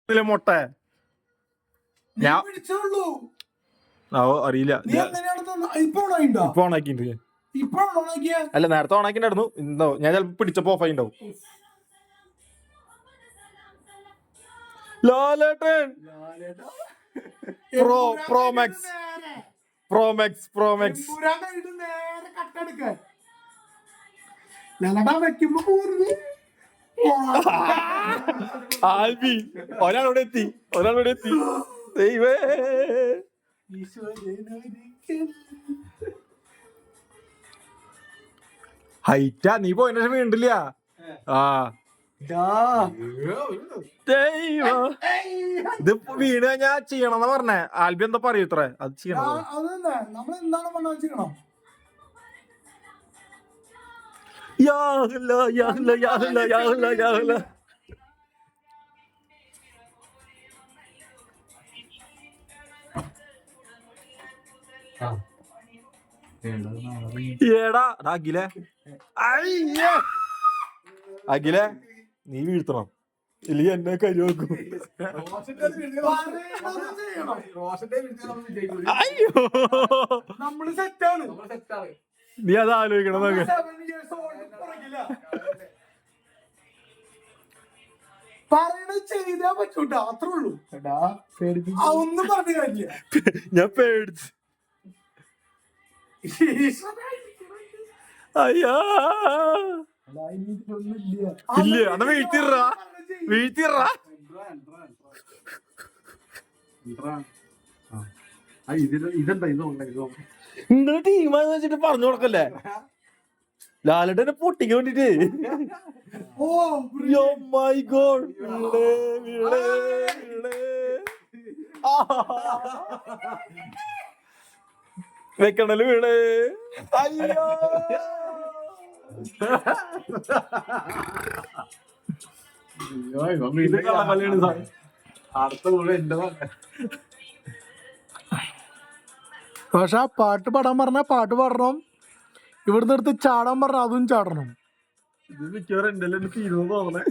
മുട്ട ഞാൻ അറിയില്ല. ഇപ്പൊ ഓണാക്കിണ്ട്. അല്ല നേരത്തെ ഓണാക്കിണ്ടായിരുന്നു. ഇന്നോ ഞാൻ ചിലപ്പോ പിടിച്ചപ്പോ ഓഫ് ആയിണ്ടാവും. ലാലേട്ടൻ പ്രോമാക്സ് ആൽബി ഒരാളോടെ എത്തി. ദൈവേ ഹൈറ്റാ. നീ പോയതിനു ശേഷം വീണ്ടില്ല. ഇത് വീണ് കഴിഞ്ഞാ ചെയ്യണമെന്ന് പറഞ്ഞേ. ആൽബി എന്താ പറയൂ ഇത്ര അത് ചെയ്യണം. അഖിലേ നീ വീഴ്ത്തണം, ഇല്ലെങ്കിൽ എന്നെ കരിവെക്കും. അയ്യോ നീ അത് ആലോചിക്കണം. ചെയ്താ പറ്റൂട്ടാ, അത്രേ ഉള്ളൂ. ഒന്നും പറഞ്ഞു കാര്യമില്ല. ഞാൻ പേടിച്ചു. അയ്യാ ഇല്ല അന്ന് വീഴ്ത്തിറാ. നിങ്ങള് ടീമാന്ന് വെച്ചിട്ട് പറഞ്ഞു കൊടുക്കല്ലേ. ലാലേട്ടനെ പൊട്ടിക്ക് വേണ്ടിട്ട്. മൈ ഗോഡ് വെക്കണല് വീണേ. അയ്യോ പക്ഷെ ആ പാട്ട് പാടാൻ പറഞ്ഞ പാട്ട് പാടണം, ഇവിടുന്ന് എടുത്ത് ചാടാൻ പറഞ്ഞ അതും ചാടണം. ഇത് മിക്കവാറും എന്റെ തീരുന്നു തോന്നണേ.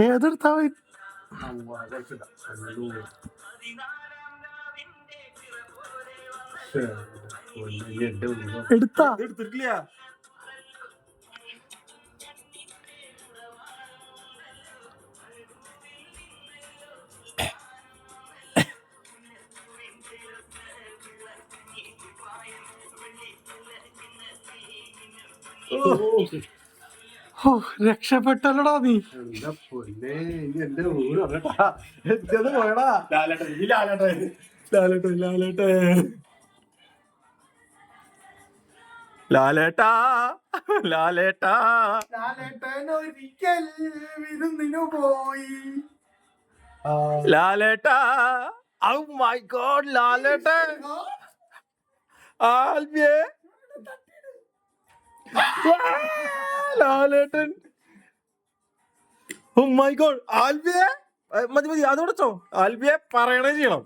ഏതെടുത്താ എടുത്തിട്ടില്ല. രക്ഷപ്പെട്ടല്ലടാ നീ. ലാലേട്ടാ ഒരിക്കൽ വിരുന്നിനു പോയി. ലാലേട്ടാ. Oh my God, Lalettan. ആൽബിയേ Lalettan. Oh my God, ആൽബിയേ മതി അതോടച്ചോ. ആൽബിയെ പറയണേ ചെയ്യണം.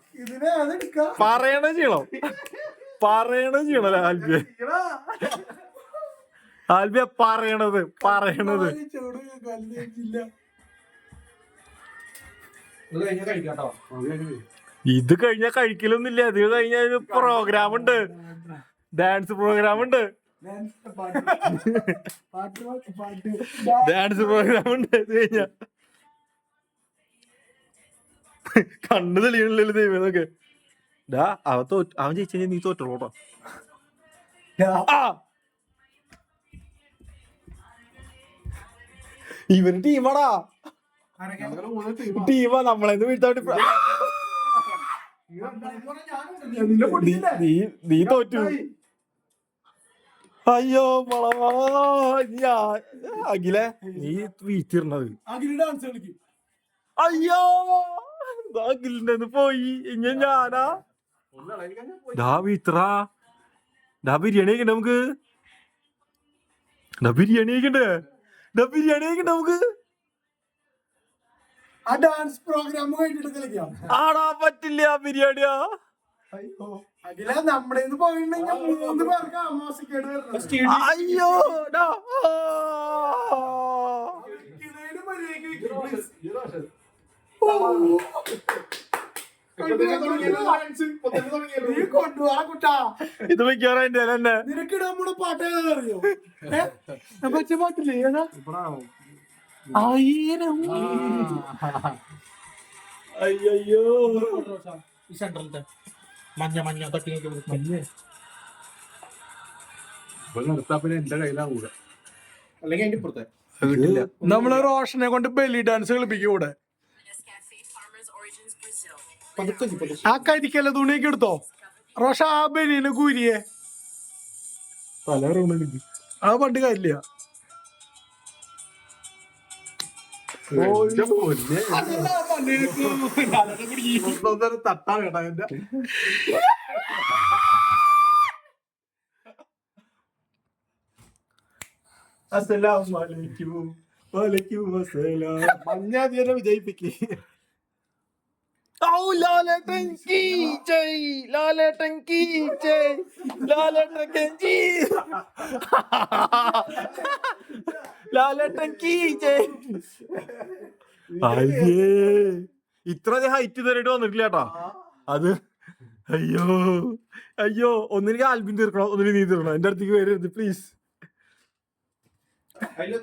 ആൽബിയെ പറയണത്. ഇത് കഴിഞ്ഞാ കഴിക്കലൊന്നുമില്ല. ഇത് കഴിഞ്ഞ ഒരു പ്രോഗ്രാം ഉണ്ട്, ഡാൻസ് പ്രോഗ്രാം ഉണ്ട്. ഇത് കഴിഞ്ഞ കണ്ണു തെളിയണില്ലല്ലോ ദൈവം. ഇതൊക്കെ അവൻ ജയിച്ചു കഴിഞ്ഞാൽ നീ തോറ്റോട്ടോ. ഇവന് ടീമാടാ. നമ്മളെന്ന് വീഴ്ത്താൻ നീ തോറ്റു. അയ്യോ അഖിലേ നീ വീഴ്ത്തിരുന്നത്. അയ്യോ അഖിലിന്റെ പോയി. ഇങ്ങനെ ഞാനാ വീഴ്ത്തറാ. ബിരിയാണി കഴിക്കണ്ടേ നമുക്ക്. ബിരിയാണി കഴിക്കണ്ടേ നമുക്ക്. ആ ഡാൻസ് പ്രോഗ്രാം കഴിഞ്ഞിട്ട് കളിക്കാം. ആടാ പറ്റില്ല ബിരിയാണിയാ. അഖില നമ്മുടെ പോയിട്ടുണ്ടെങ്കിൽ 3 പേർക്ക് ആമാസിക്കേട് വരണം. അയ്യോ കൊണ്ടുപോകാ കുട്ടാ. ഇത് മിക്കവാറും എന്നെ നിനക്കിടാൻ നമ്മുടെ പാട്ട് ഏതാണെന്നറിയോ? പക്ഷെ പാട്ടില്ലേ ഏതാ? 1000 അയ്യോ സെൻട്രലിന്റെ മഞ്ഞ മഞ്ഞ തട്ടി എന്റെ കയ്യിലാവൂല. അല്ലെങ്കിൽ അതിന്റെ ഇപ്പുറത്തെ നമ്മള് റോഷനെ കൊണ്ട് ബെല്ലി ഡാൻസ് കളിപ്പിക്കും ഇവിടെ. ആ കരിക്കല്ല തുണിയൊക്കെ എടുത്തോ റോഷ. ആ ബെല്ലിനെ കൂരിയെ ആ പണ്ട് കാര്യമില്ല. തട്ടാ കേട്ടാ എന്റെ അസ്സലാമലൈക്കും വലൈക്കും അസ്സലാം. മഞ്ഞാ തീരെ വിജയിപ്പിക്ക്. ലാലേട്ടൻ കീ ജയ്, ലാലേട്ടൻ കീ ജയ്, ലാലേട്ടൻ കീ ലാലേട്ടൻ കീ ജയ്. അയ്യേ ഇത്ര ഹൈറ്റ് തരട്ട് വന്നിട്ടില്ല കേട്ടാ അത്. അയ്യോ അയ്യോ, ഒന്നിലേക്ക് ആൽബിൻ തീർക്കണം, ഒന്നിന് നീ തീർക്കണം. എന്റെ അടുത്തേക്ക് വരരുത് പ്ലീസ്.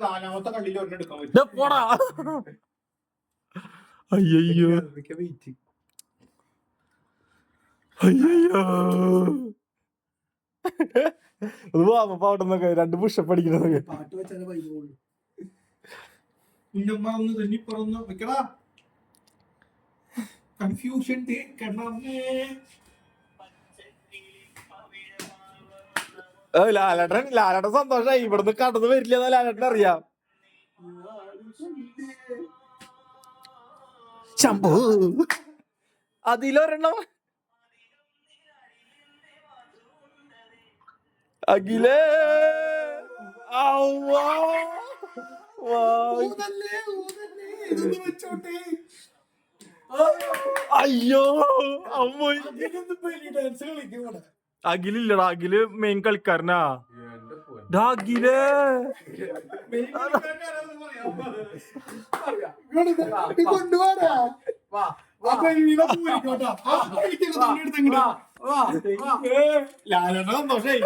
നാലാമത്തെ കള്ളിയിൽ ഒരെണ്ണം പോടാ. അയ്യോ അയ്യോ അത് പാവുന്നൊക്കെ 2 പുഷപ്പ് അടിക്കുന്നതൊക്കെ. പാട്ട് വെച്ചാൽ വൈകുള്ളൂ. കൺഫ്യൂഷൻ ലാലേട്ടൻ സന്തോഷായി. ഇവിടുന്ന് കടന്നു വരില്ല ലാലേട്ടൻ അറിയാം. ശംഭു അതിലൊരെണ്ണം അഖിലേ. അയ്യോ അമ്മ അഖിലില്ലടാ, അഖില് മെയിൻ കളിക്കാരനാ. അഖിലേ കൊണ്ടുപോടാ. ലാലേട്ടൻ സന്തോഷായി.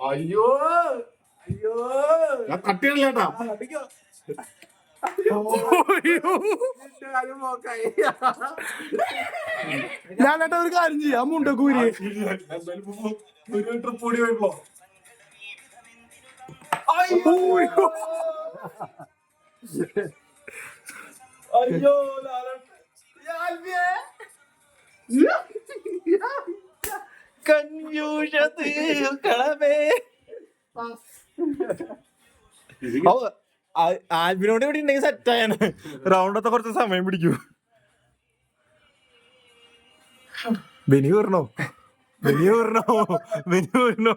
അയ്യോ അയ്യോ തട്ടിയല്ലേട്ടാ. ഞാനേട്ടാ ഒരു കാര്യം ചെയ്യാം. മുണ്ടക്കൂരി ഒരു ട്രിപ്പ് കൂടി പോയപ്പോ അയ്യോ കൺഫ്യൂഷൻ തീർക്കണമേ. ആൽബിനോട് ഇവിടെ ഉണ്ടെങ്കിൽ സെറ്റായാണ്. റൗണ്ടത്തെ കുറച്ച് സമയം പിടിക്കൂ. ബെനി വരണോ, ബെനി വരണോ, ബെനി വരണോ?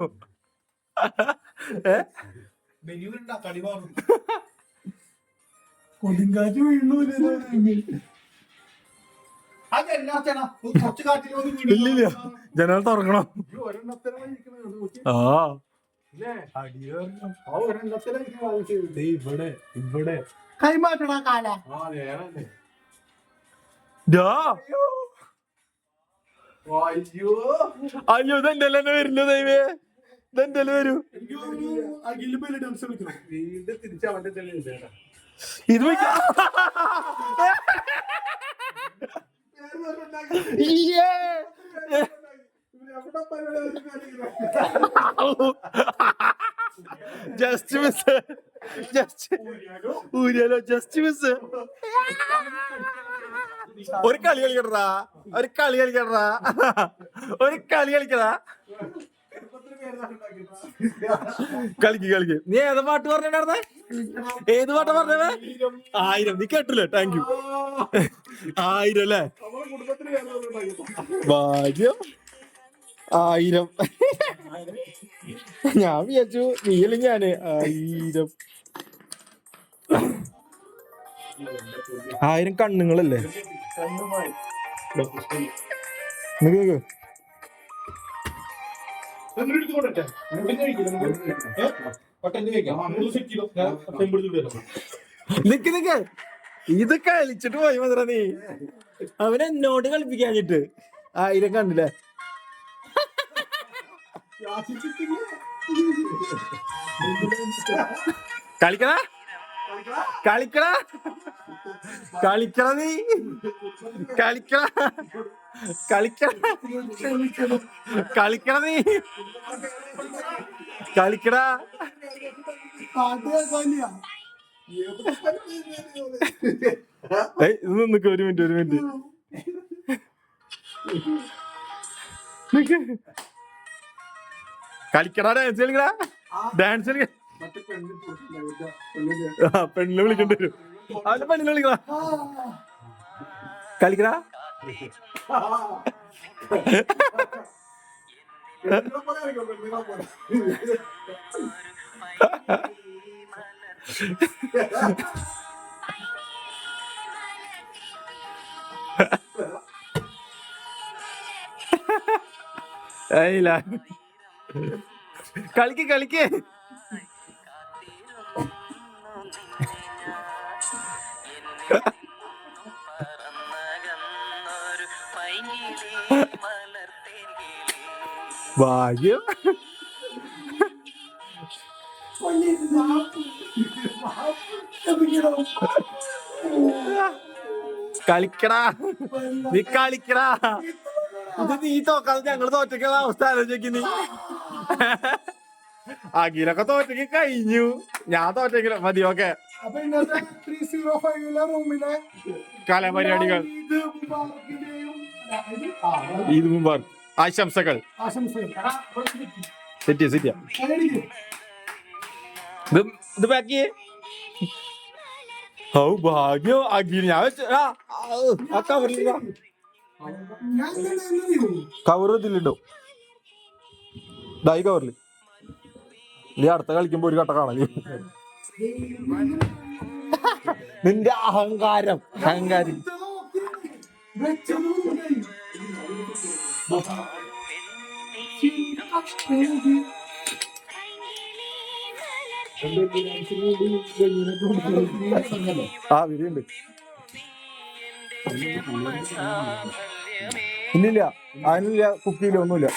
കൊടുങ്കാറ്റ് വീണു. ഇല്ലില്ല, ജനൽ തുറക്കണം. ആ ഇവിടെ ഇവിടെ കൈമാറ്റടാ കാല. അയ്യോ ഇതെന്റെ തന്നെ വരില്ല ദൈവേ, ഇതെന്റെ വരൂ. അഖില് ബെല്ലി ഡാൻസ് കളിക്കണം. വീണ്ടും തിരിച്ച് അവന്റെ തന്നെ ഇത് ജസ്റ്റ് മിസ്, ജസ്റ്റ് ഊരിയാലോ, ജസ്റ്റ് മിസ്. ഒരു കളി കളിക്കടാ, ഒരു കളി കളിക്കടാ, ഒരു കളി കളിക്കടാ. കളിക്ക് കളിക്ക്. നീ ഏതാ പാട്ട് പറഞ്ഞിട്ടുണ്ടായിരുന്നേ? ഏത് പാട്ടാ പറഞ്ഞത്? 1000. നീ കേട്ടില്ലേ? Thank you. 1000 അല്ലേ? നമ്മളെ കുടുംബത്തിന് വേറെ ഭാഗ്യം. 1000. ഞാൻ വിചാരിച്ചു നീയല്ലേ ഞാന്. 1000. 1000 കണ്ണുങ്ങളല്ലേ? നിക്ക് നിക്ക് നിക്ക്. ഇത് കളിച്ചിട്ട് പോയി മതിര നീ. അവൻ എന്നോട് കളിപ്പിക്കാഞ്ഞിട്ട് 1000 കണ്ടില്ലേ? കളിക്കടാ കളിക്കടാ കളിക്കട നീ. കളിക്കട കളിക്കട കളിക്കട നീ. കളിക്കടാ. നിക്ക് ഒരു മിനിറ്റ്. കളിക്കടാ. ഡാൻസ് കളിക്കടാ. ഡാൻസ് കളിക്ക. പെണ്ണിനെ വിളിക്കേണ്ടി വരും. അവന്റെ പെണ്ണിനെ വിളിക്കടാ. കളിക്കടാ. കളിക്ക് കളിക്ക്. ഭാഗ്യം. കളിക്കടാ നീ കളിക്കടാ. ഇത് നീ തോക്കാതെ ഞങ്ങള് തോറ്റക്കുള്ള അവസ്ഥ ആലോചിക്ക് നീ. അഖിലൊക്കെ തോറ്റക്ക് കഴിഞ്ഞു. ഞാൻ തോറ്റക്കില്ല. മതി. ഓക്കെ. കലാപരിപാടികൾ. ഈദ് മുബാറക്. ആശംസകൾ. സെറ്റിയ സെറ്റിയ. ഇത് പാക്ക് ചെയ്യേ. ഔ ഭാഗ്യോ. അഖിൽ ഞാൻ ആ കവറിൽ കവർ ഇതിലിട്ടോ. ഈ കവറില് നീ അടുത്ത കളിക്കുമ്പോ ഒരു കട്ട കാണാൻ. നിന്റെ അഹങ്കാരം. അഹങ്കാരി. ആ വിരിയുണ്ട്. ഇല്ലില്ല അതിനില്ല. കുക്കിയില്ല. ഒന്നുമില്ല.